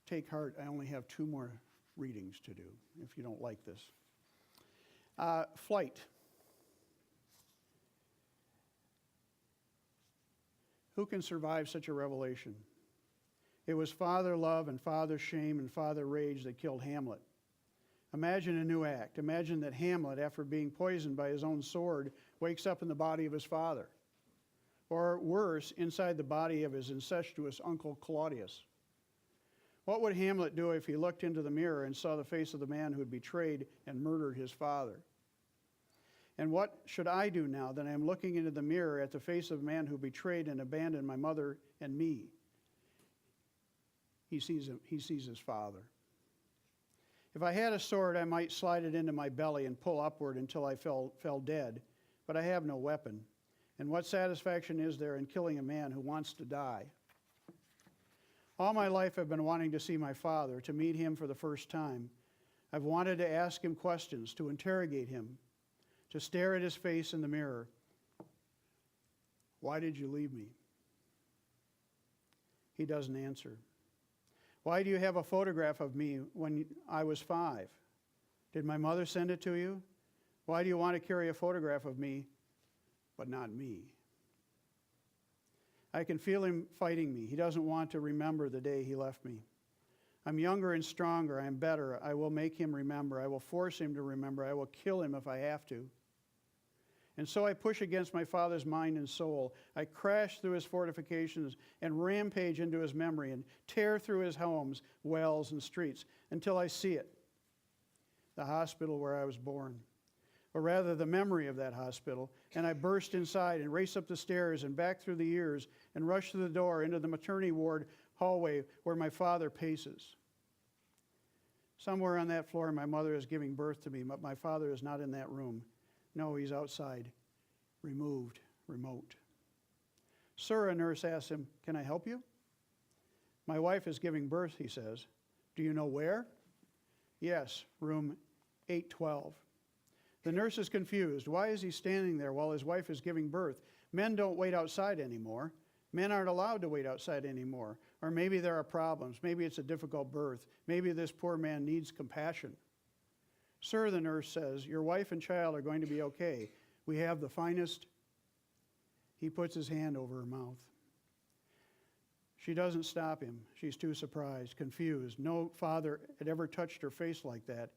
Take heart, I only have 2 more readings to do, if you don't like this. Flight. Who can survive such a revelation? It was father love and father shame and father rage that killed Hamlet. Imagine a new act. Imagine that Hamlet, after being poisoned by his own sword, wakes up in the body of his father. Or worse, inside the body of his incestuous uncle Claudius. What would Hamlet do if he looked into the mirror and saw the face of the man who had betrayed and murdered his father? And what should I do now that I am looking into the mirror at the face of a man who betrayed and abandoned my mother and me? He sees his father. If I had a sword, I might slide it into my belly and pull upward until I fell dead, but I have no weapon. And what satisfaction is there in killing a man who wants to die? All my life I've been wanting to see my father, to meet him for the first time. I've wanted to ask him questions, to interrogate him, to stare at his face in the mirror. Why did you leave me? He doesn't answer. Why do you have a photograph of me when I was 5? Did my mother send it to you? Why do you want to carry a photograph of me, but not me? I can feel him fighting me. He doesn't want to remember the day he left me. I'm younger and stronger. I am better. I will make him remember. I will force him to remember. I will kill him if I have to. And so I push against my father's mind and soul. I crash through his fortifications and rampage into his memory and tear through his homes, wells, and streets until I see it. The hospital where I was born. Or rather, the memory of that hospital. And I burst inside and race up the stairs and back through the years and rush through the door into the maternity ward hallway where my father paces. Somewhere on that floor, my mother is giving birth to me, but my father is not in that room. No, he's outside, removed, remote. Sir, a nurse asks him, can I help you? My wife is giving birth, he says. Do you know where? Yes, room 812. The nurse is confused. Why is he standing there while his wife is giving birth? Men don't wait outside anymore. Men aren't allowed to wait outside anymore. Or maybe there are problems. Maybe it's a difficult birth. Maybe this poor man needs compassion. Sir, the nurse says, your wife and child are going to be okay. We have the finest. He puts his hand over her mouth. She doesn't stop him. She's too surprised, confused. No father had ever touched her face like that,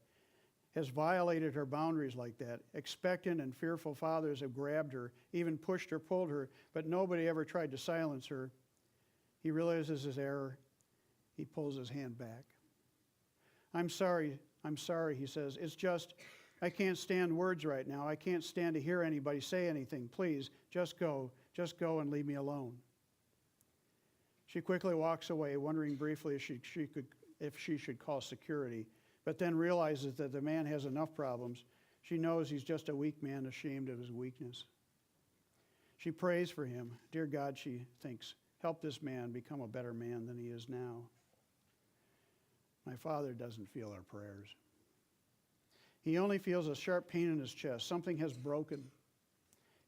has violated her boundaries like that. Expectant and fearful fathers have grabbed her, even pushed her, pulled her, but nobody ever tried to silence her. He realizes his error. He pulls his hand back. I'm sorry, he says. It's just, I can't stand words right now. I can't stand to hear anybody say anything. Please, just go and leave me alone. She quickly walks away, wondering briefly if she should call security, but then realizes that the man has enough problems. She knows he's just a weak man ashamed of his weakness. She prays for him. Dear God, she thinks, help this man become a better man than he is now. My father doesn't feel our prayers. He only feels a sharp pain in his chest. Something has broken.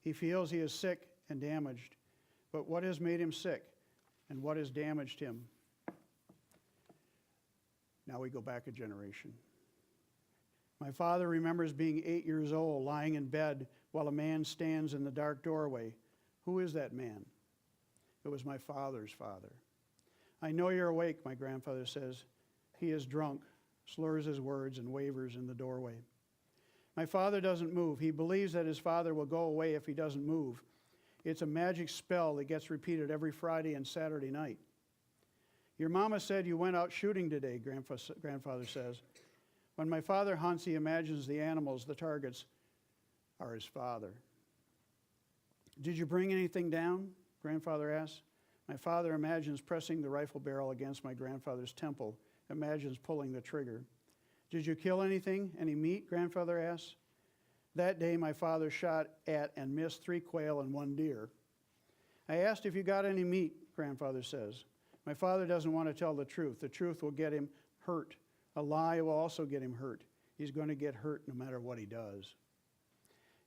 He feels he is sick and damaged. But what has made him sick and what has damaged him? Now we go back a generation. My father remembers being 8 years old, lying in bed while a man stands in the dark doorway. Who is that man? It was my father's father. I know you're awake, my grandfather says. He is drunk, slurs his words, and wavers in the doorway. My father doesn't move. He believes that his father will go away if he doesn't move. It's a magic spell that gets repeated every Friday and Saturday night. Your mama said you went out shooting today, grandfather says. When my father hunts, he imagines the animals, the targets, are his father. Did you bring anything down? Grandfather asks. My father imagines pressing the rifle barrel against my grandfather's temple, imagines pulling the trigger. Did you kill anything? Any meat? Grandfather asks. That day, my father shot at and missed 3 quail and 1 deer. I asked if you got any meat, grandfather says. My father doesn't want to tell the truth. The truth will get him hurt. A lie will also get him hurt. He's going to get hurt no matter what he does.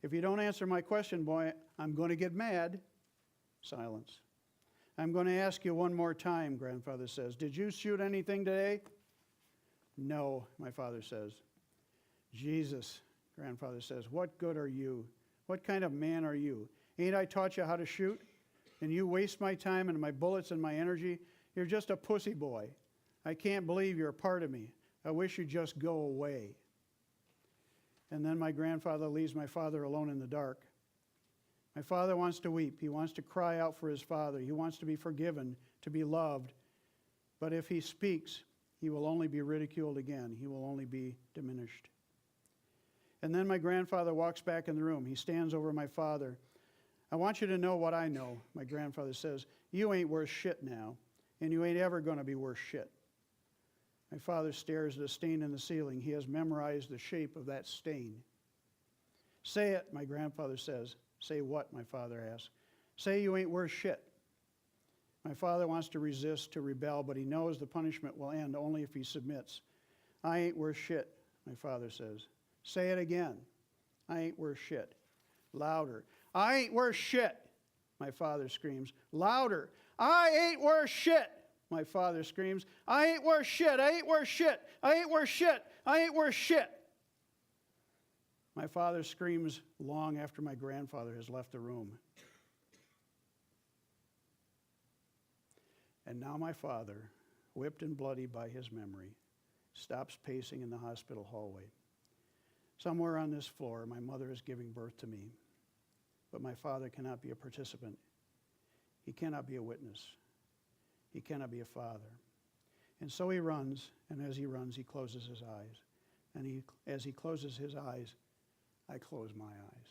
If you don't answer my question, boy, I'm going to get mad. Silence. I'm going to ask you one more time, grandfather says. Did you shoot anything today? No, my father says. Jesus, grandfather says, what good are you? What kind of man are you? Ain't I taught you how to shoot? And you waste my time and my bullets and my energy? You're just a pussy boy. I can't believe you're a part of me. I wish you'd just go away. And then my grandfather leaves my father alone in the dark. My father wants to weep. He wants to cry out for his father. He wants to be forgiven, to be loved. But if he speaks, He will only be ridiculed again. He will only be diminished. And then my grandfather walks back in the room. He stands over my father. I want you to know what I know, my grandfather says. You ain't worth shit now, and you ain't ever going to be worth shit. My father stares at a stain in the ceiling. He has memorized the shape of that stain. Say it, my grandfather says. Say what, my father asks. Say you ain't worth shit. My father wants to resist, to rebel, but he knows the punishment will end only if he submits. I ain't worth shit, my father says. Say it again. I ain't worth shit. Louder. I ain't worth shit, my father screams. Louder. I ain't worth shit, my father screams. I ain't worth shit. I ain't worth shit. I ain't worth shit. I ain't worth shit. My father screams long after my grandfather has left the room. And now my father, whipped and bloody by his memory, stops pacing in the hospital hallway. Somewhere on this floor, my mother is giving birth to me, but my father cannot be a participant. He cannot be a witness. He cannot be a father. And so he runs, and as he runs, he closes his eyes. And as he closes his eyes, I close my eyes.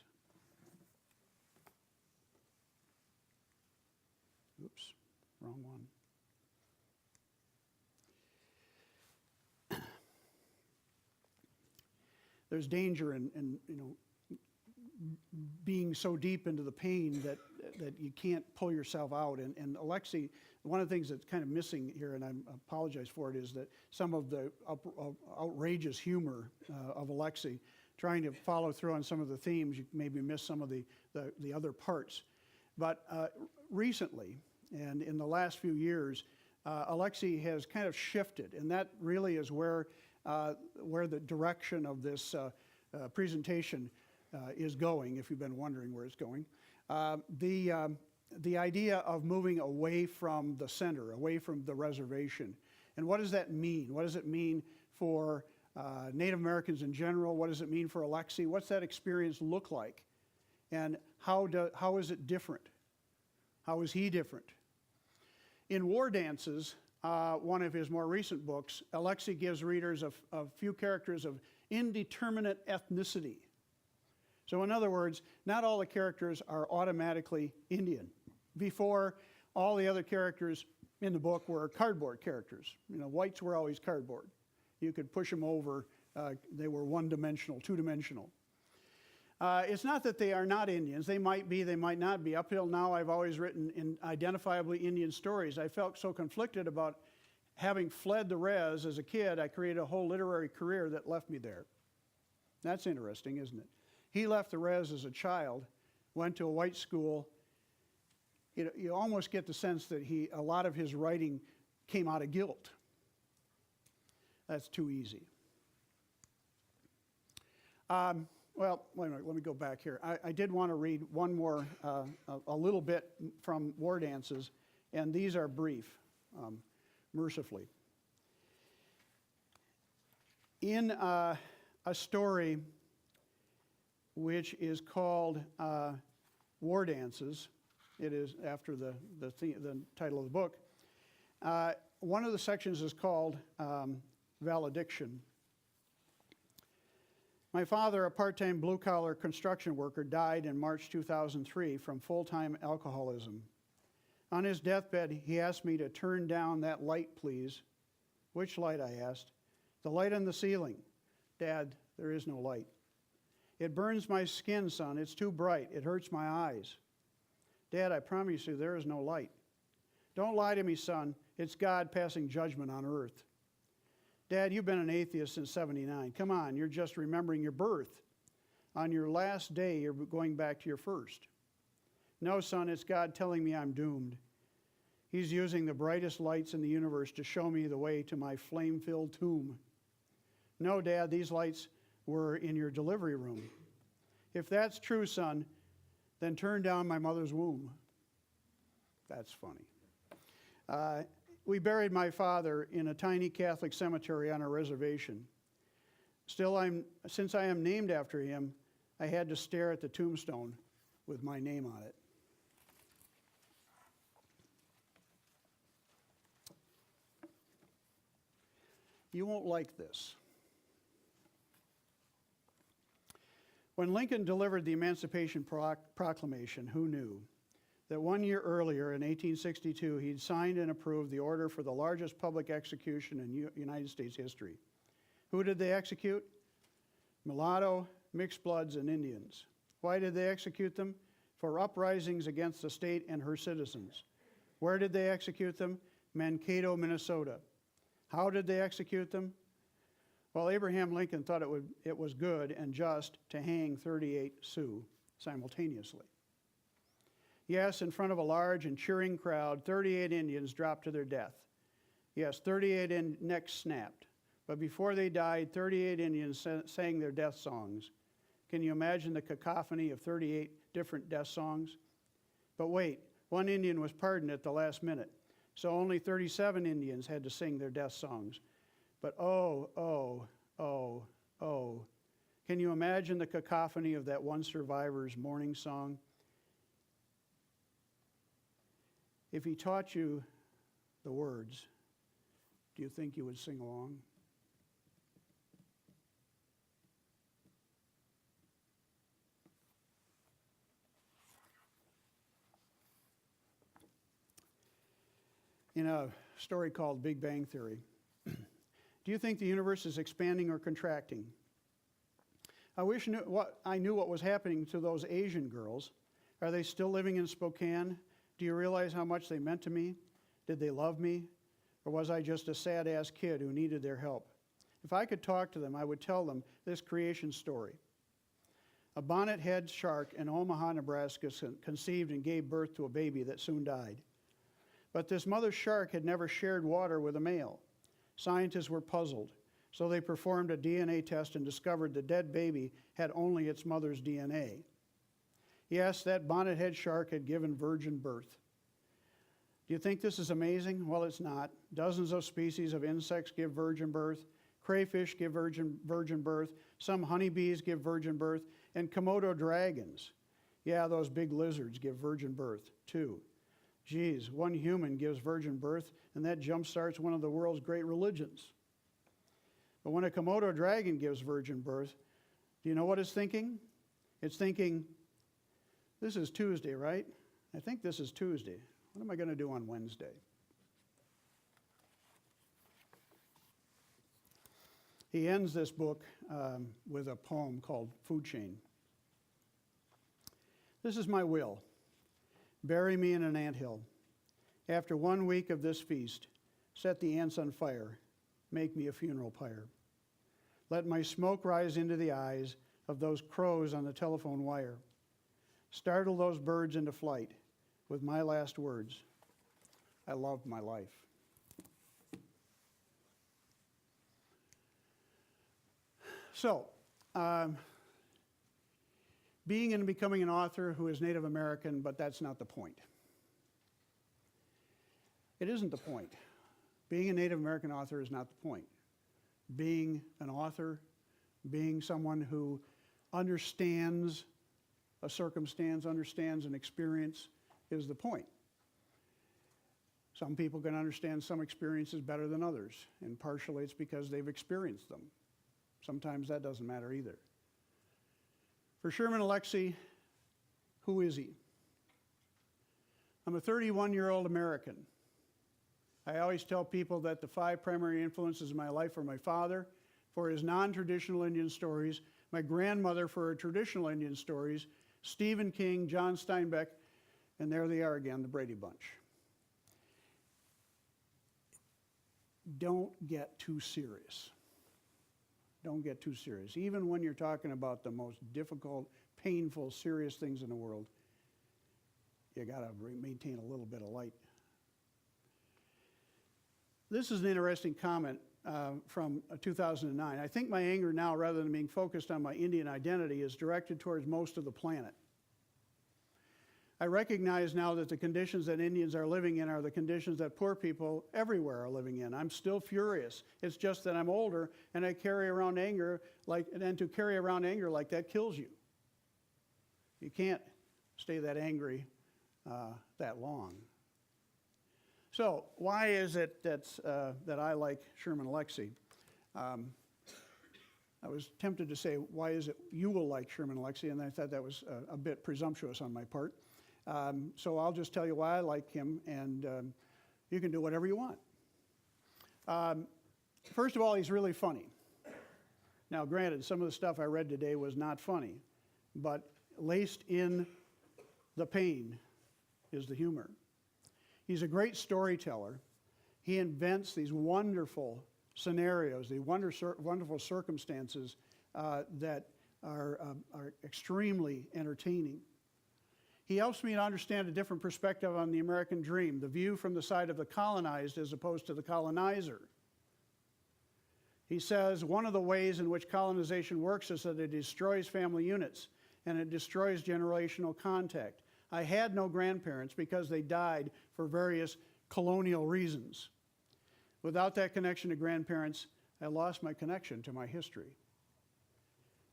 Oops, wrong one. There's danger in being so deep into the pain that you can't pull yourself out. And Alexie, one of the things that's kind of missing here, and I apologize for it, is that some of the outrageous humor of Alexie, trying to follow through on some of the themes, you maybe miss some of the other parts. But recently, and in the last few years, Alexie has kind of shifted, and that really is where the direction of this presentation is going, if you've been wondering where it's going. The idea of moving away from the center, away from the reservation. And what does that mean? What does it mean for Native Americans in general? What does it mean for Alexie? What's that experience look like? And how is it different? How is he different? In War Dances, one of his more recent books, Alexie gives readers a few characters of indeterminate ethnicity. So in other words, not all the characters are automatically Indian. Before, all the other characters in the book were cardboard characters. Whites were always cardboard. You could push them over. They were one-dimensional, two-dimensional. It's not that they are not Indians. They might be, they might not be. Up till now, I've always written in identifiably Indian stories. I felt so conflicted about having fled the res as a kid, I created a whole literary career that left me there. That's interesting, isn't it? He left the res as a child, went to a white school. You almost get the sense that a lot of his writing came out of guilt. That's too easy. Well, wait a minute, let me go back here. I did want to read one more, a little bit from War Dances, and these are brief, mercifully. In a story which is called War Dances, it is after the title of the book, one of the sections is called Valediction. My father, a part-time blue-collar construction worker, died in March 2003 from full-time alcoholism. On his deathbed, he asked me to turn down that light, please. Which light, I asked. The light on the ceiling. Dad, there is no light. It burns my skin, son. It's too bright. It hurts my eyes. Dad, I promise you there is no light. Don't lie to me, son. It's God passing judgment on earth. Dad, you've been an atheist since '79. Come on, you're just remembering your birth. On your last day, you're going back to your first. No, son, it's God telling me I'm doomed. He's using the brightest lights in the universe to show me the way to my flame-filled tomb. No, Dad, these lights were in your delivery room. If that's true, son, then turn down my mother's womb. That's funny. We buried my father in a tiny Catholic cemetery on a reservation. Since I am named after him, I had to stare at the tombstone with my name on it. You won't like this. When Lincoln delivered the Emancipation Proclamation, who knew that 1 year earlier, in 1862, he'd signed and approved the order for the largest public execution in United States history? Who did they execute? Mulatto, mixed bloods, and Indians. Why did they execute them? For uprisings against the state and her citizens. Where did they execute them? Mankato, Minnesota. How did they execute them? Well, Abraham Lincoln thought it was good and just to hang 38 Sioux simultaneously. Yes, in front of a large and cheering crowd, 38 Indians dropped to their death. Yes, 38 necks snapped. But before they died, 38 Indians sang their death songs. Can you imagine the cacophony of 38 different death songs? But wait, one Indian was pardoned at the last minute, so only 37 Indians had to sing their death songs. But oh, oh, oh, oh, can you imagine the cacophony of that one survivor's mourning song? If he taught you the words, do you think you would sing along? In a story called Big Bang Theory, do you think the universe is expanding or contracting? I wish I knew what was happening to those Asian girls. Are they still living in Spokane? Do you realize how much they meant to me? Did they love me? Or was I just a sad-ass kid who needed their help? If I could talk to them, I would tell them this creation story. A bonnet-head shark in Omaha, Nebraska conceived and gave birth to a baby that soon died. But this mother shark had never shared water with a male. Scientists were puzzled, so they performed a DNA test and discovered the dead baby had only its mother's DNA. Yes, that bonnethead shark had given virgin birth. Do you think this is amazing? Well, it's not. Dozens of species of insects give virgin birth. Crayfish give virgin birth. Some honeybees give virgin birth. And Komodo dragons, yeah, those big lizards give virgin birth too. Geez, one human gives virgin birth, and that jumpstarts one of the world's great religions. But when a Komodo dragon gives virgin birth, do you know what it's thinking? It's thinking, this is Tuesday, right? I think this is Tuesday. What am I going to do on Wednesday? He ends this book with a poem called Food Chain. This is my will. Bury me in an anthill. After 1 week of this feast, set the ants on fire. Make me a funeral pyre. Let my smoke rise into the eyes of those crows on the telephone wire. Startle those birds into flight with my last words. I love my life. So, being and becoming an author who is Native American, but that's not the point. It isn't the point. Being a Native American author is not the point. Being an author, being someone who understands a circumstance, understands an experience, is the point. Some people can understand some experiences better than others, and partially it's because they've experienced them. Sometimes that doesn't matter either. For Sherman Alexie, who is he? I'm a 31-year-old American. I always tell people that the 5 primary influences in my life are my father for his non-traditional Indian stories, my grandmother for her traditional Indian stories, Stephen King, John Steinbeck, and there they are again, the Brady Bunch. Don't get too serious. Don't get too serious. Even when you're talking about the most difficult, painful, serious things in the world, you got to maintain a little bit of light. This is an interesting comment from 2009. I think my anger now, rather than being focused on my Indian identity, is directed towards most of the planet. I recognize now that the conditions that Indians are living in are the conditions that poor people everywhere are living in. I'm still furious. It's just that I'm older and I carry around anger and to carry around anger like that kills you. You can't stay that angry that long. So why is it that I like Sherman Alexie? I was tempted to say, why is it you will like Sherman Alexie? And I thought that was a bit presumptuous on my part. So I'll just tell you why I like him, and you can do whatever you want. First of all, he's really funny. Now, granted, some of the stuff I read today was not funny, but laced in the pain is the humor. He's a great storyteller. He invents these wonderful scenarios, these wonderful circumstances that are extremely entertaining. He helps me to understand a different perspective on the American dream, the view from the side of the colonized as opposed to the colonizer. He says one of the ways in which colonization works is that it destroys family units and it destroys generational contact. I had no grandparents because they died for various colonial reasons. Without that connection to grandparents, I lost my connection to my history.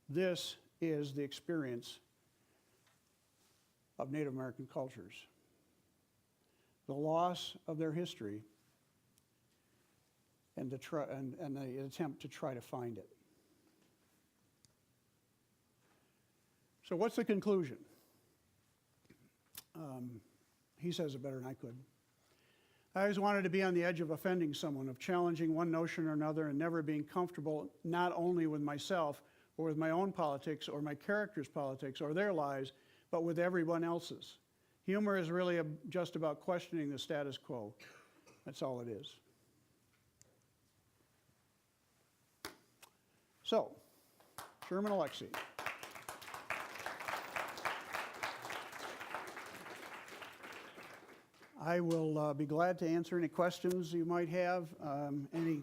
This is the experience of Native American cultures. The loss of their history and the attempt to try to find it. So what's the conclusion? He says it better than I could. I always wanted to be on the edge of offending someone, of challenging one notion or another, and never being comfortable not only with myself or with my own politics or my characters' politics or their lives, but with everyone else's. Humor is really just about questioning the status quo. That's all it is. So, Sherman Alexie. I will be glad to answer any questions you might have. Any